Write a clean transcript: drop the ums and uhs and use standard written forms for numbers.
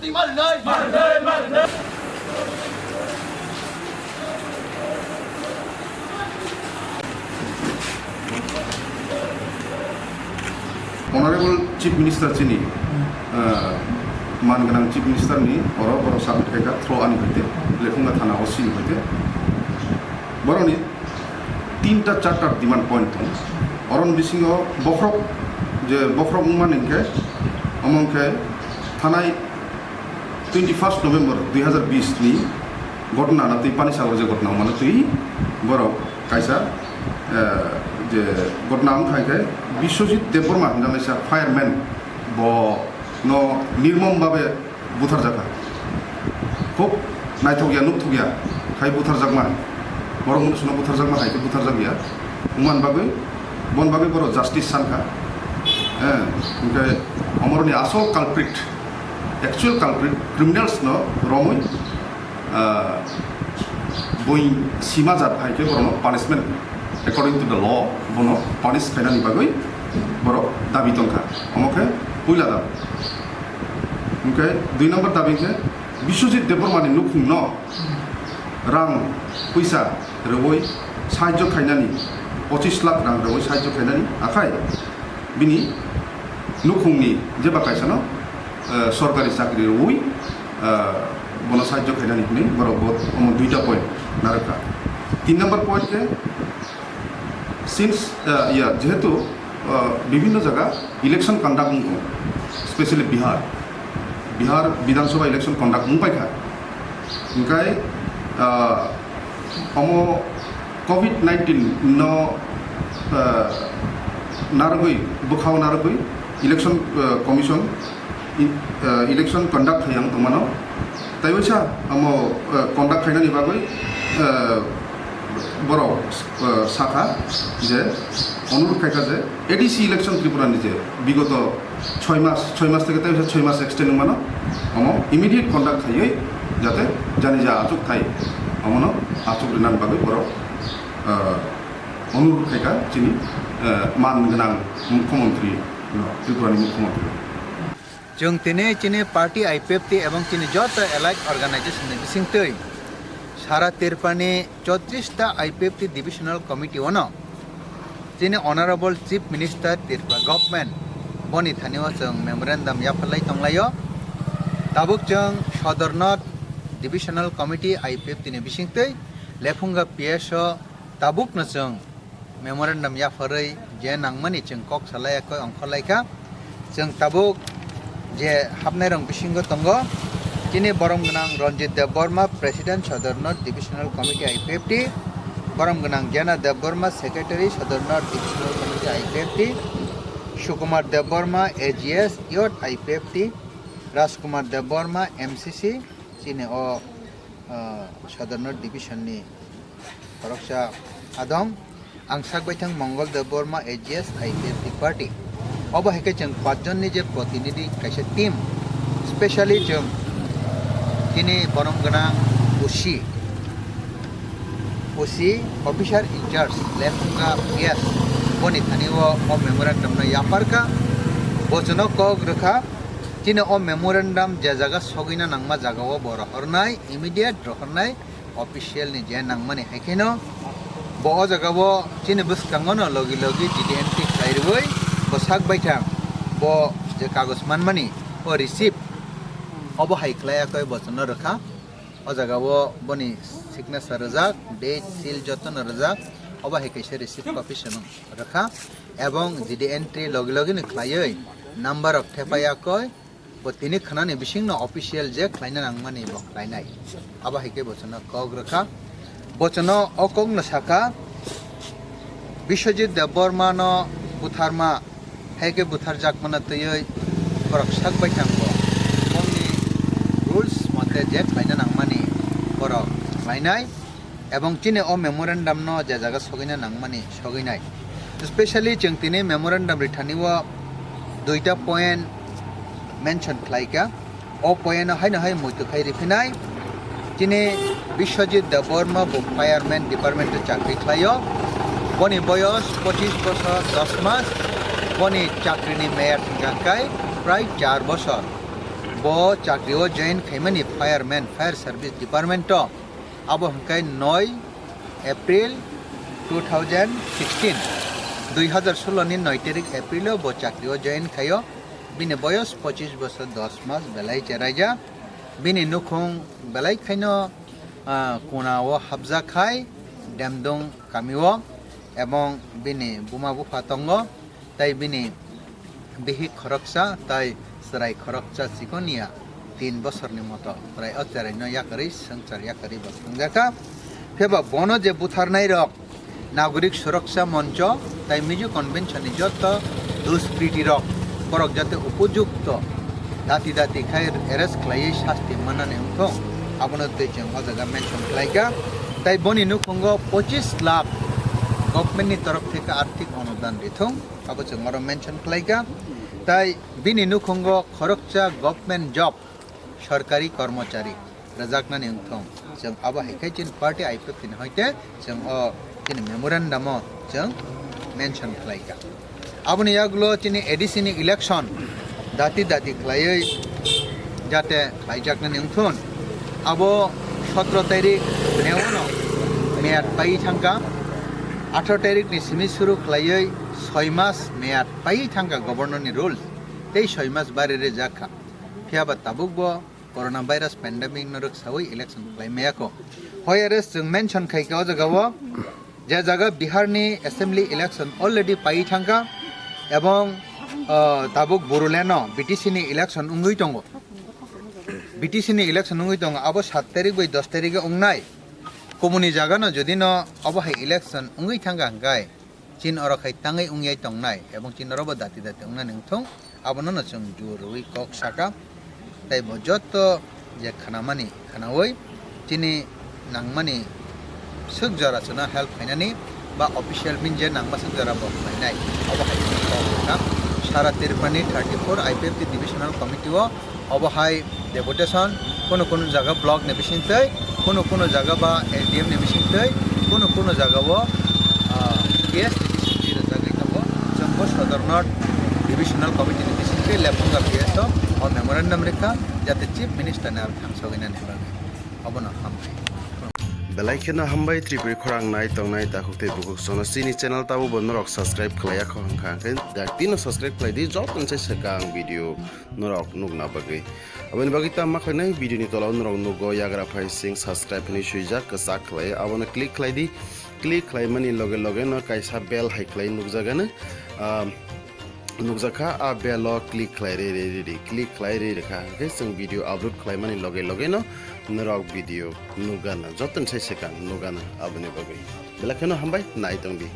শাস্তি মারনাই Honorable Chief Minister Chini, Manganang Chief Minister ni, Oro Sabit Keka, throw an hite, Lefunga Thana Osil hite. Boroni, 3টা 4টা demand point thon. Oron bisingo Bofrok Muman inke, amongke Thanai 21st November 2020 ni, ঘটনা না তুই পানি সাগর যে ঘটনা মানে তুই বড় কাইসা যে ঘটনা খাইকে বিশ্বজিৎ দেববর্মা নামে ফায়ারম্যান ব ন নির্মমভাবে বুথার জায়গা খুব নাইথগিয়া নুকথগিয়া খাই বুথার জাগমা বড় মানুষ বুথার জাগমা খাইকে বুথার জাগিয়া উমান বাগৈ বন বাগৈ বড় জাস্টিস সানখা হ্যাঁ ওকে অমরনি আসল কালপ্রিট অ্যাকচুয়াল কালপ্রিট ক্রিমিনালস ন রমই বই সীমা জাত হাইকে বড় punishment according to the law bono punish kainani bagoi boro dabi tongkha omoke puila dabi okay 2 number dabi ke Biswajit Debormani nukhung no rang puisa rewoi sahajjo khainani 25 lakh rang rewoi sahajjo khainani akhai bini nukhungni jeba kaisano সরকারি চাকরি রewoi bono sahajjo khainani ni boro bot omo 2টা point narakha 3 number point ke since যেহেতু বিভিন্ন জায়গা election conduct মুখ specially Bihar বিধানসভা election conduct মুখ পাইখা ওখাই COVID-19 ন নারগৈ বুখাও নারগৈ ইলেকশন কমিশন ইলেকশন কন্ডাক্ট খাইয়াং তোমানো তাই বলছা কন্ডাক্ট খাইনানি বাগৈ বড় শাখা যে অনুরোধ খাইখা যে এডিসি ইলেকশন ত্রিপুরা নিজে বিগত 6 মাস থেকে 6 মাস এক্সটেন্ড মানো ইমিডিয়েট কন্ডাক্ট খাইয়ে যাতে জানি যা আচুক থাই অমন আচুক রিনান বাগৈ বড় অনুরোধ খাইখা যিনি মান গোনাं মুখ্যমন্ত্রী ত্রিপুরানি মুখ্যমন্ত্রী जों चिनी पार्टी IPFT एवं चिनी जत एलाइड अर्गानाइजेशन बिसिंगतै सारा तिरपानी 34टा IPFT डिविजनल कमिटी वन जिनि honourable chief minister Tripura government बनि थानिव जों मेमोरेंडम याफालाय तंलायो ताबुक जों सदरनट डिविजनल कमिटी IPFT नि बिसिंगतै लेफुंगा PSO ताबुक न जों मेमोरेंडम याफारै जे नांमानि जों कक सालायाखै अंखलायखा जों ताबुक जे हाबनाय रं बिसिंगो तंगो जिनि बरम गोनां रंजित देबबर्मा प्रेसिडेंट सदरनट डिविजनल कमिटी IPFT बरम गोनां ज्ञाना देबबर्मा सेक्रेटारि सदरनट divisional committee IPFT Sukumar Debbarma AGS योट IPFT राजकुमार देबबर्मा MCC जिनि सदरनट डिविजन नि फरकसा आदम आंसाक बैथां Mangal Debbarma AGS IPFT party अब हेके जों 5 जननि जे प्रतिनिधि कायसे टीम स्पेशली जों जिनि बरम गोनां ओसी ऑफिसर इंचार्ज लेफुंगा PS बनि थानिव मेमोरेंडम न यापारका बचनो कग रखा जिनि मेमोरेंडम जे जागा सगिना नांगमा जागाव बर हरनाय इमिडिएट रहरनाय ऑफिशियल नि जे नांगमानि हेकेनो बो जागाव जिनि बसकांगनो लगी लगी GDNT खाइरबै बसाक बैथां बो जे कागज मानमानि ओ रिसिप्ट अब हाइख्लायाखै बचन रखा ओ जागाव बनि सिग्नेचर रजाक डेट सील जतन रजाक अब हाइकैसे रिसिप्ट कपि सन रखा एवं जिदि एंट्री लगे लगे नि ख्लायै नम्बर अफ थेपायाखै बो तिनि खानानि बिसिंग न ऑफिशियल जे ख्लायना नांगमानि बो ख्लायनाय अब हाइकै बचन कग रखा बचन अकग न साखा बिश्वजित देबबर्मा न बुथारमा हाइके बुथार जाकमाना तयै फरक साक बैथांबो रुल्स मते जे ख्लायना नांगमानि बर ख्लायनाय एवं चिनि मेमोरेंडम न जे जागा सगिना नांगमानि सगिनाय स्पेशली जों तिनि मेमोरेंडम रिथानिव 2टा पॉइंट मेंशन ख्लायका पॉइंट हाय मुतुखाय रिफिनाय चिनि बिश्वजित देबबर्मा बो फायारमैन डिपार्टमेंट चाकरी ख्लायो बनि बयस 25 बछर 10 मास बनि चाकरिनि मेयाद थांगाय प्राय 4 बछर bo chakrio join khaimani fireman fire service department to abo hangkai 9 April 2016 2016 ni 9 tarik April bo chakrio join khayo bini boyos 25 bosor 10 mas belai cheraija bini nukhung belai khaino kunao habja khai damdong kamiwo এবং bini buma bufa tongo tai bini bihi khoroksa tai serai khoroksa sikonia 3 bosorni moto prai oterai no yakari sangchar yakari basungaka pheba bono je butharnai rok নাগরিক সুরক্ষা মঞ্চ তাই Miju convention যত দুষ্কৃতি rock করক যাতে উপযুক্ত দাতি দাতি খায়ের arrest খাই শাস্তি মানানে উঠো আবনতে जों অজাগা মেনশন খাইকা তাই বনি নুখঙ্গ 25 লাখ গভর্নমেন্টনি তরফ থেকে আর্থিক অনুদান দিথং আবো जों আরো মেনশন খাইকা তাই বিনি নুখঙ্গ খরকচা গভর্নমেন্ট জব সরকারি কর্মচারী রাজাকনানি উঠং जों আবো হেখাইচিন পার্টি আইপিএফটি হইতে जों ini memorandum जों mention खालायगा aboni yaglo chini edisini election dati dati khlai jate khlaijakna ningthun abo 17 tarik neono meat pai thangka 18 tarik ni simi suru khlai 6 mas meat pai thangka governor ni rules tei 6 mas barere jakha phiaba tabukbo corona virus pandemic norok sawai election khlai meyako hoyares जों mention khaika o jagawo যে জায়গা বিহারনি assembly election already পাই থাকা এবং তাবুক বড়োলেনো বিটিসিনি election উঙ্গুই দङ বিটিসিনি election উঙ্গুই দङ আবো 7 তারিখ बै 10 তারিখে উংনাই কমুনি জায়গানো যদি ন অবহাই ইলেকশন উঙ্গুই থাকা হাঙ্গাই চিন অরখাই তাঙ্গাই উঙ্গাই দংনাই এবং চিন অরব দাতি দাতি উংনা নিংথং আবনো ন जों জুরুই কক সাকা তাই বজত যে খানামানি খানাওই চিনি নাংমানি suk jara chuna help hainani ba official min je nangma suk jara bo hainai abo hainai sara tirpani 34 IPFT divisional committee o abo hai deputation kono jaga block ne bisintei kono jaga ba LDM ne bisintei kono jaga bo PS ne bisintei jaga kabo jombo sadarnot divisional committee ne bisintei lepunga PS o memorandum rekha jate chief minister ne ar thangsogaina ne ba abo na hambai Belaikena hambai Tripura khorang nai tongnai ta hukte bukuk sono sini channel tabu bonorok subscribe khlaya khong khangken daktino subscribe khlai di job nse sekang video norok nugna bagai abani bagi ta makhnai video ni tola norok nugo yagra phai sing subscribe ni suija kasa khlai abona click khlai di click khlai mani loge no kaisa bell hai khlai nugjaga na nukjaka a belo click khlai re click khlai re rekha ke sing video upload khlai mani loge no norok video nugana joton sai sekang nugana abani bagai belakeno hambai nai tongdi